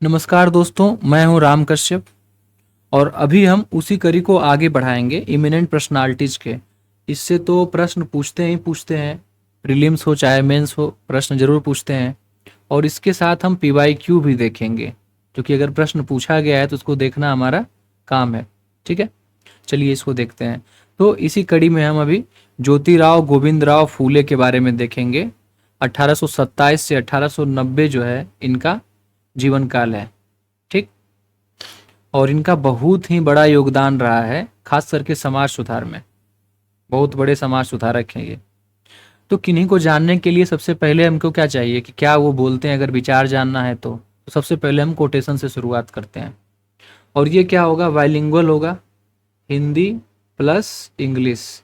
नमस्कार दोस्तों, मैं हूं राम कश्यप और अभी हम उसी कड़ी को आगे बढ़ाएंगे इमिनेंट पर्सनालिटीज के। इससे तो प्रश्न पूछते ही पूछते हैं, प्रीलिम्स हो चाहे मेंस हो, प्रश्न जरूर पूछते हैं। और इसके साथ हम पीवाईक्यू भी देखेंगे, क्योंकि अगर प्रश्न पूछा गया है तो उसको देखना हमारा काम है। ठीक है, चलिए इसको देखते हैं। तो इसी कड़ी में हम अभी ज्योतिराव गोविंदराव फूले के बारे में देखेंगे। 1827 से 1890 जो है इनका जीवन काल है। ठीक, और इनका बहुत ही बड़ा योगदान रहा है, खास करके समाज सुधार में। बहुत बड़े समाज सुधारक हैं ये। तो किन्हीं को जानने के लिए सबसे पहले हमको क्या चाहिए कि क्या वो बोलते हैं। अगर विचार जानना है तो सबसे पहले हम कोटेशन से शुरुआत करते हैं। और ये क्या होगा, बाइलिंगुअल होगा, हिंदी प्लस इंग्लिश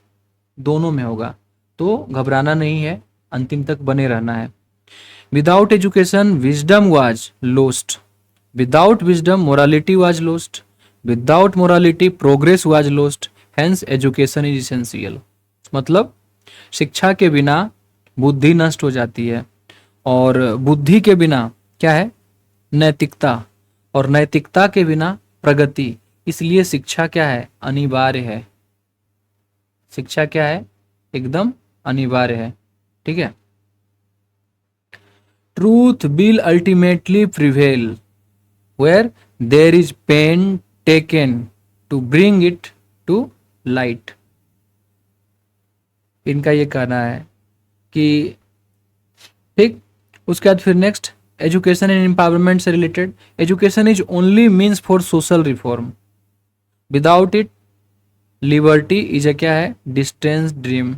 दोनों में होगा। तो घबराना नहीं है, अंतिम तक बने रहना है। Without education wisdom was lost, without wisdom morality was lost, without morality progress was lost, hence education is essential. मतलब शिक्षा के बिना बुद्धि नष्ट हो जाती है, और बुद्धि के बिना क्या है, नैतिकता, और नैतिकता के बिना प्रगति। इसलिए शिक्षा क्या है, अनिवार्य है। शिक्षा क्या है, एकदम अनिवार्य है। ठीक है। Truth will ultimately prevail where there is pain taken to bring it to light। इनका ये कहना है कि ठीक। उसके बाद फिर नेक्स्ट, एजुकेशन एंड एम्पावरमेंट से related, education is only means for social reform, without it liberty is a क्या है, डिस्टेंस ड्रीम।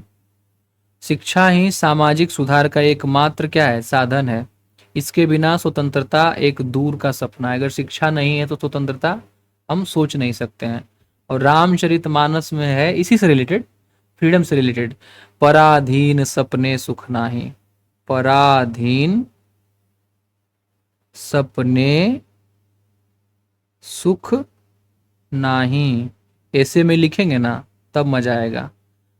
शिक्षा ही सामाजिक सुधार का एकमात्र क्या है, साधन है। इसके बिना स्वतंत्रता एक दूर का सपना है। अगर शिक्षा नहीं है तो स्वतंत्रता हम सोच नहीं सकते हैं। और रामचरितमानस में है इसी से रिलेटेड, फ्रीडम से रिलेटेड, पराधीन सपने सुख नाही, पराधीन सपने सुख नाही। ऐसे में लिखेंगे ना तब मजा आएगा।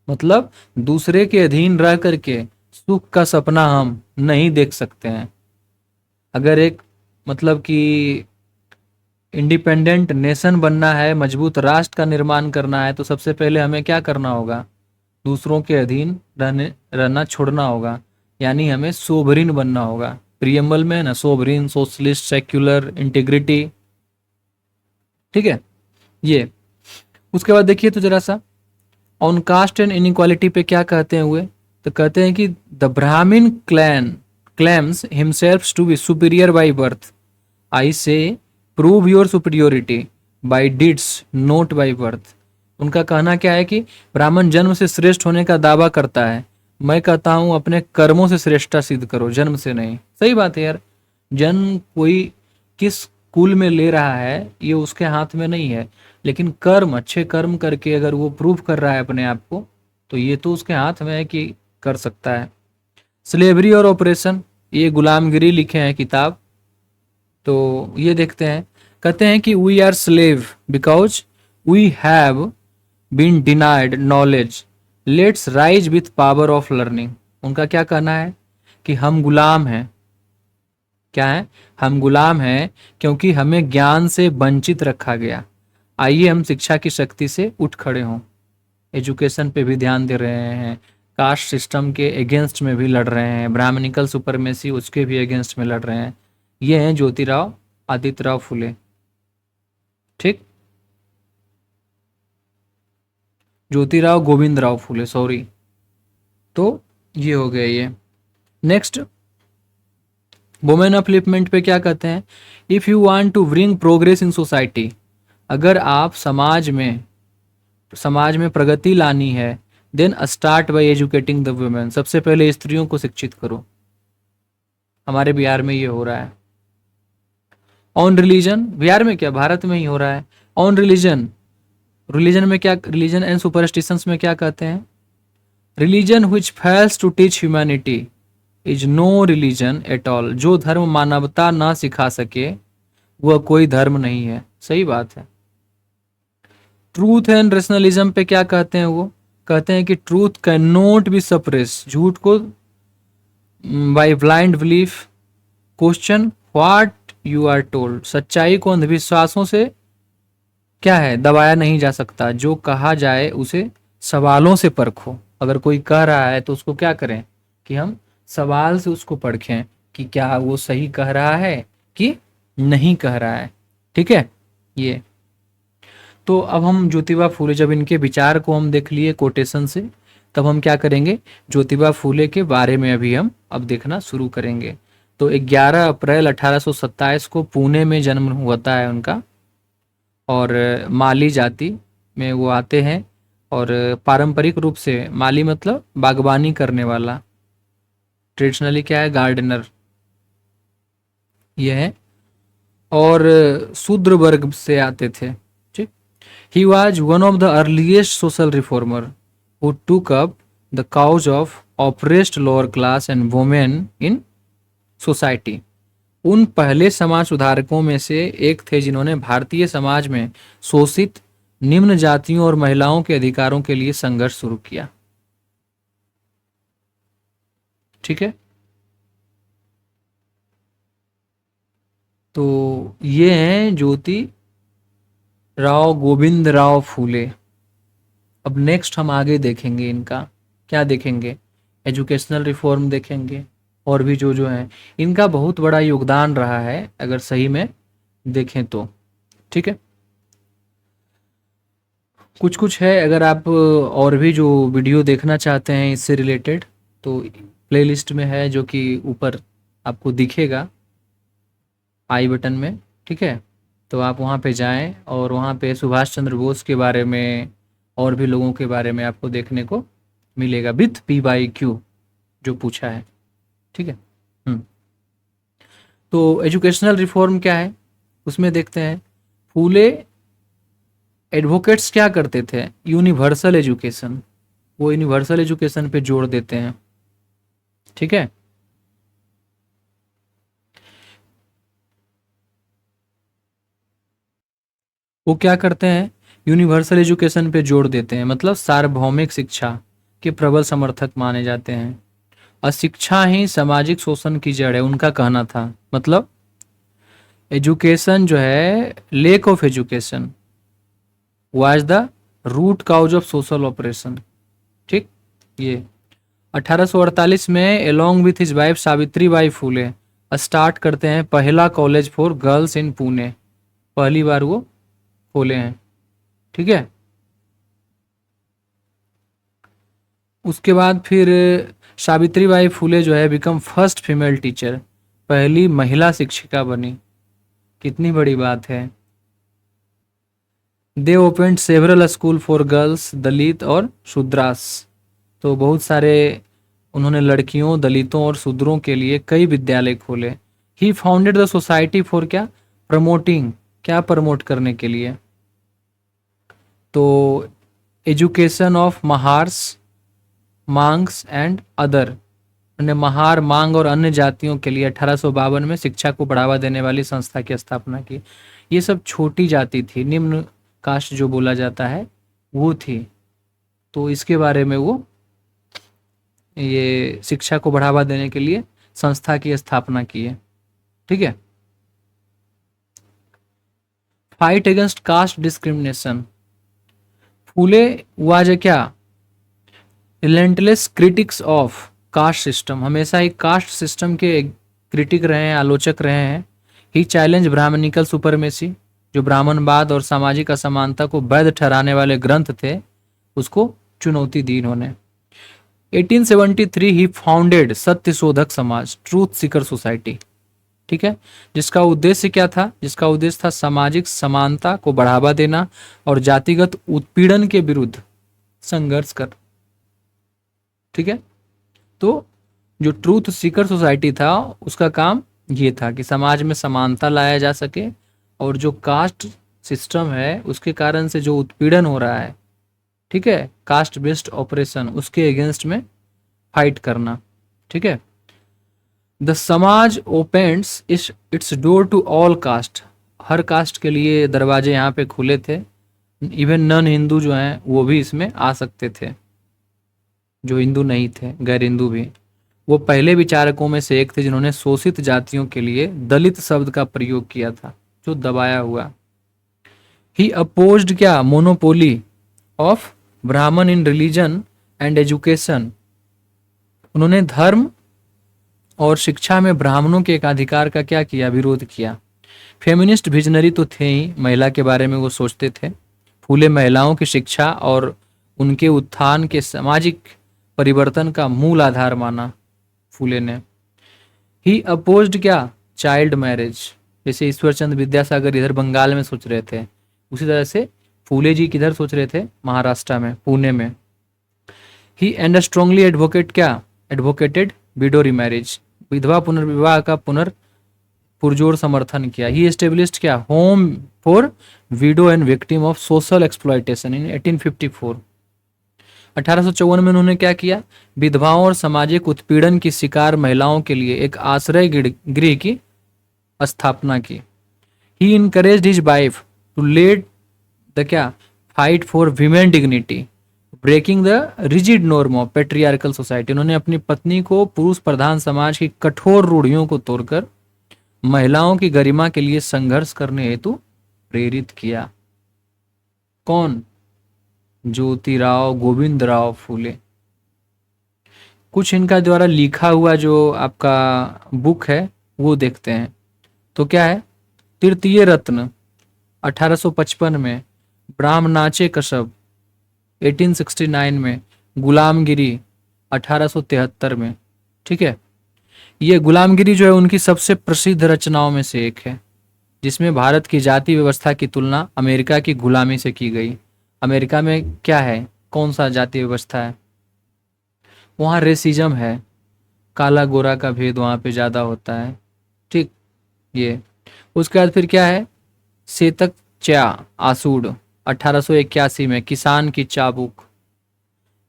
मतलब दूसरे के अधीन रह करके सुख का सपना हम नहीं देख सकते हैं। अगर एक मतलब कि इंडिपेंडेंट नेशन बनना है, मजबूत राष्ट्र का निर्माण करना है, तो सबसे पहले हमें क्या करना होगा, दूसरों के अधीन रहना छोड़ना होगा। यानी हमें सोवरिन बनना होगा। प्रियम्बल में है ना, सोवरिन, सोशलिस्ट, सेक्युलर, इंटीग्रिटी। ठीक है ये। उसके बाद देखिए तो जरा सा, ऑन कास्ट एंड इनइक्वालिटी पे क्या कहते हैं हुए, तो कहते हैं कि द ब्राह्मण clan claims himself to be superior by birth. I say, prove your superiority by deeds, not by birth. उनका कहना क्या है कि ब्राह्मण जन्म से श्रेष्ठ होने का दावा करता है। मैं कहता हूं अपने कर्मों से श्रेष्ठता सिद्ध करो, जन्म से नहीं। सही बात है यार, जन्म कोई किस कुल में ले रहा है ये उसके हाथ में नहीं है, लेकिन कर्म, अच्छे कर्म करके अगर वो प्रूव कर रहा है अपने आप को, तो ये तो उसके हाथ में है कि कर सकता है। स्लेवरी और ऑपरेशन, ये गुलामगिरी लिखे हैं किताब, तो ये देखते हैं। कहते हैं कि we are slave because we have been denied knowledge, let's rise with power of learning. उनका क्या कहना है कि हम गुलाम हैं। क्या है, हम गुलाम हैं क्योंकि हमें ज्ञान से वंचित रखा गया। आइए हम शिक्षा की शक्ति से उठ खड़े हों। एजुकेशन पे भी ध्यान दे रहे हैं, कास्ट सिस्टम के अगेंस्ट में भी लड़ रहे हैं, ब्राह्मणिकल सुपरमेसी उसके भी अगेंस्ट में लड़ रहे हैं। ये हैं ज्योतिराव आदित्यराव फुले। ठीक, ज्योतिराव गोविंदराव फुले, सॉरी। तो ये हो गया ये। नेक्स्ट, वुमेन अपलिफ्टमेंट पे क्या कहते हैं, if you want to bring progress in society, अगर आप समाज में प्रगति लानी है, then start by educating the women. सबसे पहले स्त्रियों को शिक्षित करो। हमारे बिहार में ये हो रहा है। ऑन रिलीजन, बिहार में क्या, भारत में ही हो रहा है। ऑन रिलीजन, रिलीजन में क्या, रिलीजन एंड सुपरस्टिशंस में क्या कहते हैं, religion which fails to teach humanity is no religion at all. जो धर्म मानवता ना सिखा सके वह कोई धर्म नहीं है। सही बात है। ट्रूथ एंड रेशनलिज्म पे क्या कहते हैं, वो कहते हैं कि truth can not be suppress, झूठ को by blind belief. Question, what you are told. सच्चाई को अंधविश्वासों से क्या है, दबाया नहीं जा सकता। जो कहा जाए उसे सवालों से परखो। अगर कोई कह रहा है तो उसको क्या करें कि हम सवाल से उसको परखें कि क्या वो सही कह रहा है कि नहीं कह रहा है। ठीक है। ये तो अब हम ज्योतिबा फूले, जब इनके विचार को हम देख लिए कोटेशन से, तब हम क्या करेंगे, ज्योतिबा फूले के बारे में अभी हम अब देखना शुरू करेंगे। तो 11 अप्रैल 1827 को पुणे में जन्म होता है उनका, और माली जाति में वो आते हैं। और पारंपरिक रूप से माली मतलब बागवानी करने वाला, ट्रेडिशनली क्या है, गार्डनर ये है। और शूद्र वर्ग से आते थे। ठीक। He was one of the earliest social reformer who took up the cause of oppressed lower class and women in society. उन पहले समाज सुधारकों में से एक थे जिन्होंने भारतीय समाज में शोषित निम्न जातियों और महिलाओं के अधिकारों के लिए संघर्ष शुरू किया। ठीक है। तो ये हैं ज्योति राव गोविंद राव फूले। अब नेक्स्ट हम आगे देखेंगे इनका क्या देखेंगे, एजुकेशनल रिफॉर्म देखेंगे, और भी जो जो है इनका बहुत बड़ा योगदान रहा है अगर सही में देखें तो। ठीक है। कुछ कुछ है, अगर आप और भी जो वीडियो देखना चाहते हैं इससे रिलेटेड तो प्लेलिस्ट में है, जो कि ऊपर आपको दिखेगा आई बटन में। ठीक है। तो आप वहाँ पे जाएं और वहाँ पे सुभाष चंद्र बोस के बारे में और भी लोगों के बारे में आपको देखने को मिलेगा विथ PYQ जो पूछा है। ठीक है। तो एजुकेशनल रिफॉर्म क्या है उसमें देखते हैं। फूले एडवोकेट्स क्या करते थे, यूनिवर्सल एजुकेशन, वो यूनिवर्सल एजुकेशन पे जोर देते हैं। ठीक है। वो क्या करते हैं, यूनिवर्सल एजुकेशन पे जोर देते हैं, मतलब सार्वभौमिक शिक्षा के प्रबल समर्थक माने जाते हैं। अशिक्षा ही सामाजिक शोषण की जड़ है उनका कहना था। मतलब एजुकेशन जो है, lake of education was the root cause of social operation. ठीक। ये 1848 में along with his wife Savitri Bai Phule start करते हैं पहला college for girls in Pune. पहली बार वो खोले हैं। ठीक है। उसके बाद फिर सावित्री बाई फूले जो है बिकम फर्स्ट फीमेल टीचर, पहली महिला शिक्षिका बनी। कितनी बड़ी बात है। They opened several school for girls Dalit और शूद्रास। तो बहुत सारे उन्होंने लड़कियों, दलितों और शूद्रों के लिए कई विद्यालय खोले। He founded the society for क्या, प्रमोटिंग, क्या प्रमोट करने के लिए, तो education of Mahars Mangs and other. उन्होंने महार, मांग और अन्य जातियों के लिए 1852 में शिक्षा को बढ़ावा देने वाली संस्था की स्थापना की। ये सब छोटी जाति थी, निम्न कास्ट जो बोला जाता है वो थी। तो इसके बारे में वो ये शिक्षा को बढ़ावा देने के लिए संस्था की स्थापना की है। ठीक है। Fight against caste discrimination. Phule was क्या, relentless critics of caste system, हमेशा ही कास्ट सिस्टम के क्रिटिक रहे हैं, आलोचक रहे हैं। ही चैलेंज ब्राह्मणिकल सुपरमेसी, जो ब्राह्मणवाद और सामाजिक असमानता को वैध ठहराने वाले ग्रंथ थे उसको चुनौती दी इन्होंने। 1873 ही फाउंडेड सत्य शोधक समाज, ट्रूथ सीकर सोसाइटी। ठीक है। जिसका उद्देश्य क्या था, जिसका उद्देश्य था सामाजिक समानता को बढ़ावा देना और जातिगत उत्पीड़न के विरुद्ध संघर्ष कर। ठीक है। तो जो ट्रूथ सीकर सोसाइटी था उसका काम ये था कि समाज में समानता लाया जा सके और जो कास्ट सिस्टम है उसके कारण से जो उत्पीड़न हो रहा है, ठीक है, कास्ट बेस्ड ऑपरेशन, उसके अगेंस्ट में फाइट करना। ठीक है। द समाज opens its door to all caste, हर कास्ट के लिए दरवाजे यहाँ पे खुले थे। इवन नॉन हिंदू जो हैं वो भी इसमें आ सकते थे, जो हिंदू नहीं थे, गैर हिंदू भी। वो पहले विचारकों में से एक थे जिन्होंने शोषित जातियों के लिए दलित शब्द का प्रयोग किया था, जो दबाया हुआ। ही अपोज्ड क्या, मोनोपोली ऑफ ब्राह्मण इन रिलीजन एंड एजुकेशन। उन्होंने धर्म और शिक्षा में ब्राह्मणों के एकाधिकार का क्या किया, विरोध किया। फेमिनिस्ट विजनरी तो थे ही, महिला के बारे में वो सोचते थे। फूले महिलाओं की शिक्षा और उनके उत्थान के सामाजिक परिवर्तन का मूल आधार माना फूले ने। ही अपोज्ड क्या, चाइल्ड मैरिज। जैसे ईश्वरचंद विद्यासागर इधर बंगाल में सोच रहे थे, उसी तरह से फूले जी किधर सोच रहे थे, महाराष्ट्र में, पुणे में। ही एंड स्ट्रांगली एडवोकेट क्या, एडवोकेटेड विडो रीमैरिज। विधवा पुनर्विवाह का पुरजोर समर्थन किया। ही एस्टेब्लिश्ड क्या, home for widow and victim of social exploitation in 1854। 1854 में उन्होंने क्या किया, विधवाओं और सामाजिक उत्पीड़न की शिकार महिलाओं के लिए एक आश्रय गृह की स्थापना की। He encouraged his wife to led the क्या, fight for women dignity, breaking the rigid norm of patriarchal society. उन्होंने अपनी पत्नी को पुरुष प्रधान समाज की कठोर रूढ़ियों को तोड़कर महिलाओं की गरिमा के लिए संघर्ष करने हेतु प्रेरित किया। कौन, ज्योतिराव गोविंदराव फूले। कुछ इनका द्वारा लिखा हुआ जो आपका बुक है वो देखते हैं। तो क्या है, तृतीय रत्न 1855 में, ब्राह्मणाचे कशब 1869 में, गुलामगिरी 1873 में। ठीक है, ये गुलामगिरी जो है उनकी सबसे प्रसिद्ध रचनाओं में से एक है, जिसमें भारत की जाति व्यवस्था की तुलना अमेरिका की गुलामी से की गई। अमेरिका में क्या है, कौन सा जाति व्यवस्था है, वहाँ रेसिज्म है, काला गोरा का भेद वहाँ पे ज़्यादा होता है। ठीक, ये उसके बाद फिर क्या है, सेतक च्या आसूड 1881 में, किसान की चाबुक,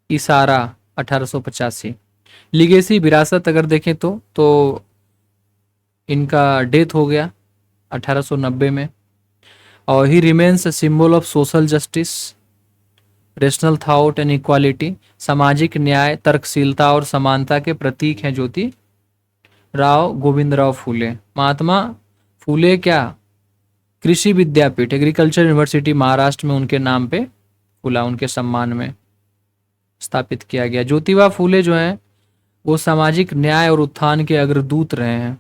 इशारा 1885। लिगेसी विरासत अगर देखें तो इनका डेथ हो गया 1890 में। और ही remains a symbol of social justice, rational thought and equality. सामाजिक न्याय, तर्कशीलता और समानता के प्रतीक हैं ज्योति राव गोविंदराव फूले। महात्मा फूले क्या, कृषि विद्यापीठ, एग्रीकल्चर यूनिवर्सिटी महाराष्ट्र में उनके नाम पे खुला, उनके सम्मान में स्थापित किया गया। ज्योतिबा फूले जो हैं वो सामाजिक न्याय और उत्थान के अग्रदूत रहे हैं।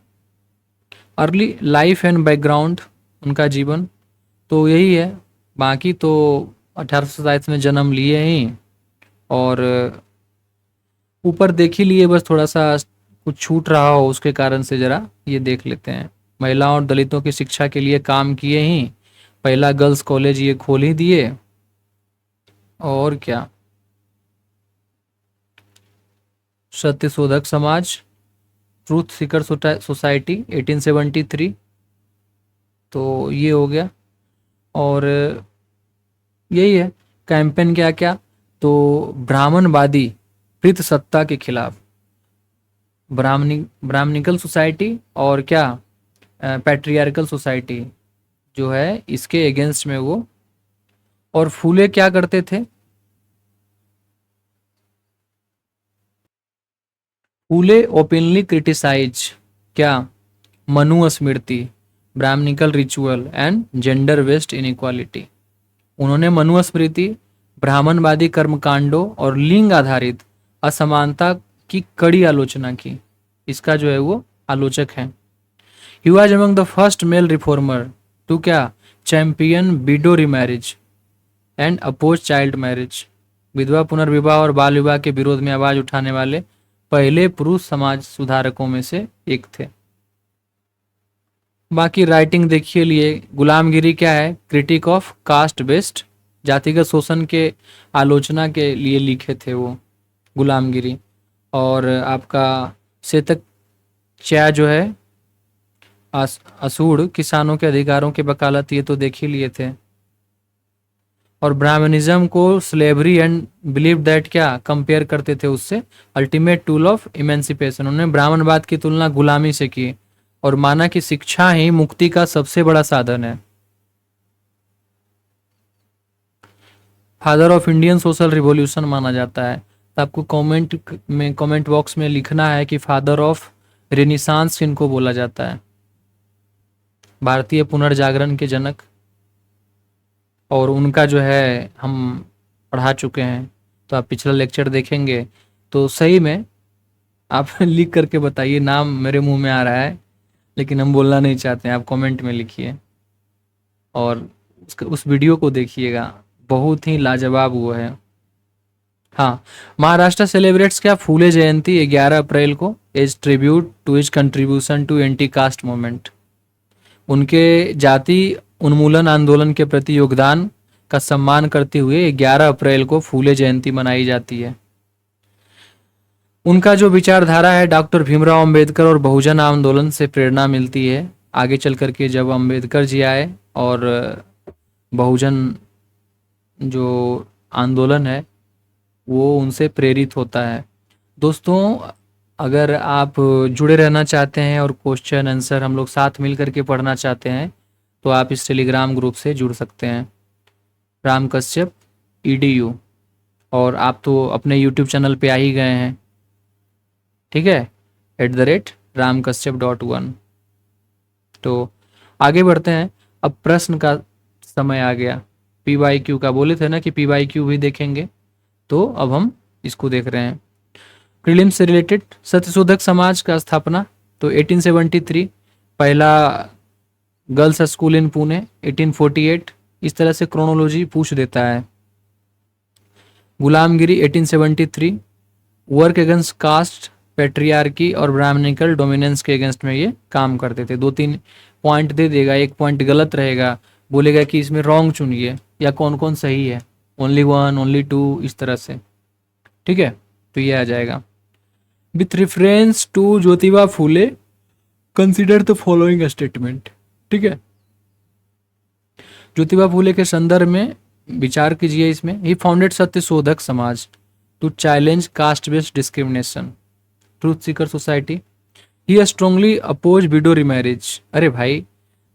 अर्ली लाइफ एंड बैकग्राउंड, उनका जीवन तो यही है। बाकी तो 1827 में जन्म लिए ही, और ऊपर देख ही लिए, बस थोड़ा सा कुछ छूट रहा हो उसके कारण से जरा ये देख लेते हैं। महिलाओं और दलितों की शिक्षा के लिए काम किए ही, पहला गर्ल्स कॉलेज ये खोल ही दिए, और क्या, Satyashodhak Samaj, truth seeker society 1873, तो ये हो गया। और यही है कैंपेन क्या क्या, तो ब्राह्मणवादी प्रीत सत्ता के खिलाफ, ब्राह्मणिकल सोसाइटी और क्या, पैट्रियार्कल सोसाइटी जो है इसके अगेंस्ट में वो। और फूले क्या करते थे, फूले ओपनली क्रिटिसाइज क्या, Manusmriti, brahmanical ritual and gender based inequality. उन्होंने मनुस्मृति, ब्राह्मणवादी कर्मकांडों और लिंग आधारित असमानता की कड़ी आलोचना की। इसका जो है वो आलोचक हैं। He was among the first male reformer to क्या, champion widow remarriage and oppose child marriage. विधवा पुनर्विवाह और बाल विवाह के विरोध में आवाज उठाने वाले पहले पुरुष समाज सुधारकों में से एक थे। बाकी राइटिंग देखिए लिए, गुलामगिरी क्या है, क्रिटिक ऑफ कास्ट बेस्ड, जातिगत शोषण के आलोचना के लिए लिखे थे वो गुलामगिरी। और आपका सेतक च्या जो है असूड़, किसानों के अधिकारों के वकालत, ये तो देख ही लिए थे। और ब्राह्मणिज्म को स्लेवरी एंड बिलीव दैट क्या, कंपेयर करते थे उससे, अल्टीमेट टूल ऑफ इमेंसिपेशन। उन्होंने ब्राह्मणवाद की तुलना गुलामी से की और माना कि शिक्षा ही मुक्ति का सबसे बड़ा साधन है। Father of Indian social revolution माना जाता है। आपको कमेंट बॉक्स में लिखना है कि फादर ऑफ रेनिसांस किनको बोला जाता है। भारतीय पुनर्जागरण के जनक, और उनका जो है हम पढ़ा चुके हैं, तो आप पिछला लेक्चर देखेंगे तो सही में आप लिख करके बताइए। नाम मेरे मुंह में आ रहा है लेकिन हम बोलना नहीं चाहते हैं, आप कमेंट में लिखिए और उस वीडियो को देखिएगा, बहुत ही लाजवाब वो है। हाँ, महाराष्ट्र सेलिब्रेट्स क्या फूले जयंती 11 अप्रैल को as tribute to his contribution to anti caste movement. उनके जाति उन्मूलन आंदोलन के प्रति योगदान का सम्मान करते हुए 11 अप्रैल को फूले जयंती मनाई जाती है। उनका जो विचारधारा है डॉक्टर भीमराव अंबेडकर और बहुजन आंदोलन से प्रेरणा मिलती है। आगे चल करके जब अंबेडकर जी आए और बहुजन जो आंदोलन है वो उनसे प्रेरित होता है। दोस्तों, अगर आप जुड़े रहना चाहते हैं और क्वेश्चन आंसर हम लोग साथ मिल करके पढ़ना चाहते हैं तो आप इस टेलीग्राम ग्रुप से जुड़ सकते हैं, राम कश्यप EDU। और आप तो अपने यूट्यूब चैनल पे आ ही गए हैं, ठीक है, @ramkashyap.1। तो आगे बढ़ते हैं। अब प्रश्न का समय आ गया। PYQ का बोले थे ना कि PYQ भी देखेंगे, तो अब हम इसको देख रहे हैं। प्रीलिम्स से रिलेटेड सत्यशोधक समाज का स्थापना तो 1873, पहला गर्ल्स स्कूल इन पुणे 1848, इस तरह से क्रोनोलॉजी पूछ देता है। गुलामगिरी 1873, वर्क अगेंस्ट कास्ट पेट्रियार्की और ब्राह्मणिकल डोमिनेंस के अगेंस्ट में ये काम करते थे। 2-3 पॉइंट दे देगा, एक पॉइंट गलत रहेगा, बोलेगा कि इसमें रॉन्ग चुनिए या कौन कौन सही है, ओनली 1 ओनली 2 इस तरह से, ठीक है। तो ये आ जाएगा। With reference to Jyotiba Phule consider the following statement, ठीक है। ज्योतिबा फूले के संदर्भ में विचार कीजिए। इसमें ही founded Satyashodhak Samaj to challenge caste based discrimination, truth seeker society. He strongly oppose widow remarriage. अरे भाई,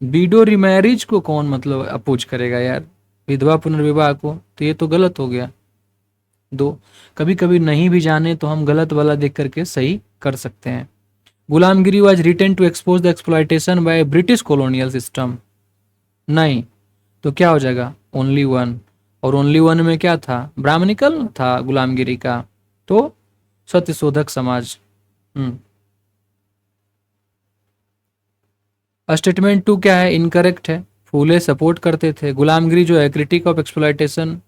विडो रिमैरिज को कौन मतलब अपोज करेगा यार, विधवा पुनर्विवाह को, तो ये तो गलत हो गया। 2, कभी कभी नहीं भी जाने तो हम गलत वाला देख करके सही कर सकते हैं। Gulamgiri was written to expose the exploitation by British colonial system. नहीं, तो क्या हो जाएगा, ओनली 1। और ओनली 1 में क्या था, ब्राह्मणिकल था गुलामगिरी का, तो सत्यशोधक समाज। स्टेटमेंट 2 क्या है, इनकरेक्ट है। फूले सपोर्ट करते थे। गुलामगिरी जो है critic of exploitation,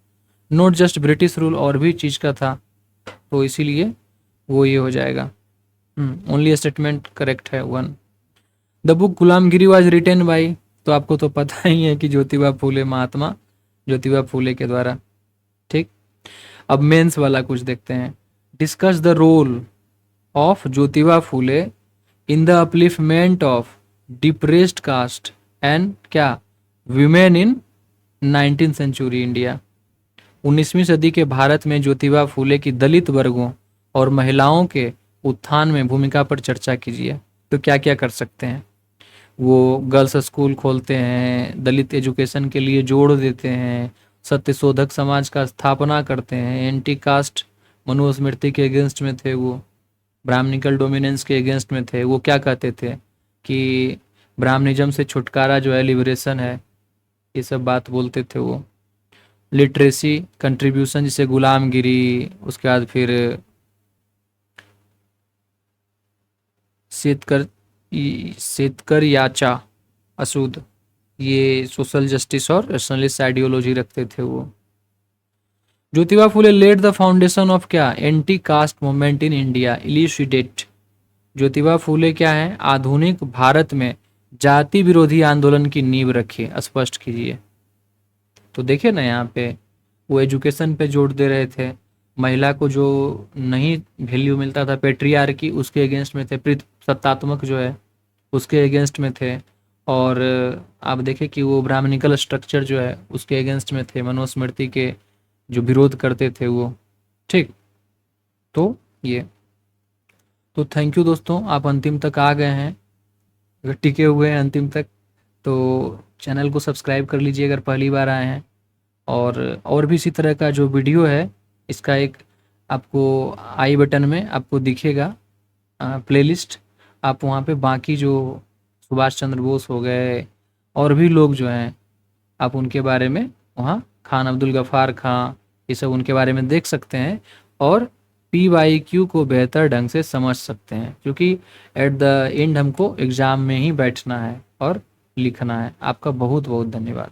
not just British rule, और भी चीज का था, तो इसीलिए वो ये हो जाएगा। ओनली स्टेटमेंट करेक्ट है 1। The book Gulamgiri was written by, तो आपको तो पता ही है कि ज्योतिबा फूले, महात्मा ज्योतिबा फूले के द्वारा, ठीक। अब मेंस वाला कुछ देखते हैं। Discuss the role of Jyotiba Phule in the upliftment of depressed caste and क्या women in 19th century India. 19वीं सदी के भारत में ज्योतिबा फूले की दलित वर्गों और महिलाओं के उत्थान में भूमिका पर चर्चा कीजिए। तो क्या क्या कर सकते हैं, वो गर्ल्स स्कूल खोलते हैं, दलित एजुकेशन के लिए जोड़ देते हैं, सत्यशोधक समाज का स्थापना करते हैं, एंटी कास्ट मनुस्मृति के अगेंस्ट में थे, वो ब्राह्मणिकल डोमिनेंस के अगेंस्ट में थे। वो क्या कहते थे कि ब्राह्मणिज्म से छुटकारा जो है लिबरेशन है, ये सब बात बोलते थे वो। लिटरेसी कंट्रीब्यूशन जैसे गुलामगिरी, उसके बाद फिर शेतकर याचा असूद, ये सोशल जस्टिस और नेशनलिस्ट आइडियोलॉजी रखते थे वो। Jyotiba Phule led the foundation of क्या anti caste movement in India, elucidate. Jyotiba Phule क्या है, आधुनिक भारत में जाति विरोधी आंदोलन की नींव रखी, स्पष्ट कीजिए। तो देखिए ना, यहाँ पे वो एजुकेशन पे जोर दे रहे थे, महिला को जो नहीं वैल्यू मिलता था पेट्रियार्की, उसके अगेंस्ट में थे, सत्तात्मक जो है उसके अगेंस्ट में थे। और आप देखें कि वो ब्राह्मणिकल स्ट्रक्चर जो है उसके अगेंस्ट में थे, मनुस्मृति के जो विरोध करते थे वो, ठीक। तो ये तो थैंक यू दोस्तों, आप अंतिम तक आ गए हैं, अगर टिके हुए हैं अंतिम तक तो चैनल को सब्सक्राइब कर लीजिए अगर पहली बार आए हैं। और भी इसी तरह का जो वीडियो है, इसका एक आपको आई बटन में आपको दिखेगा प्लेलिस्ट। आप वहाँ पे बाकी जो सुभाष चंद्र बोस हो गए और भी लोग जो हैं, आप उनके बारे में वहाँ खान अब्दुल गफ़ार खां, ये सब उनके बारे में देख सकते हैं और PYQ को बेहतर ढंग से समझ सकते हैं, क्योंकि एट द एंड हमको एग्ज़ाम में ही बैठना है और लिखना है। आपका बहुत बहुत धन्यवाद।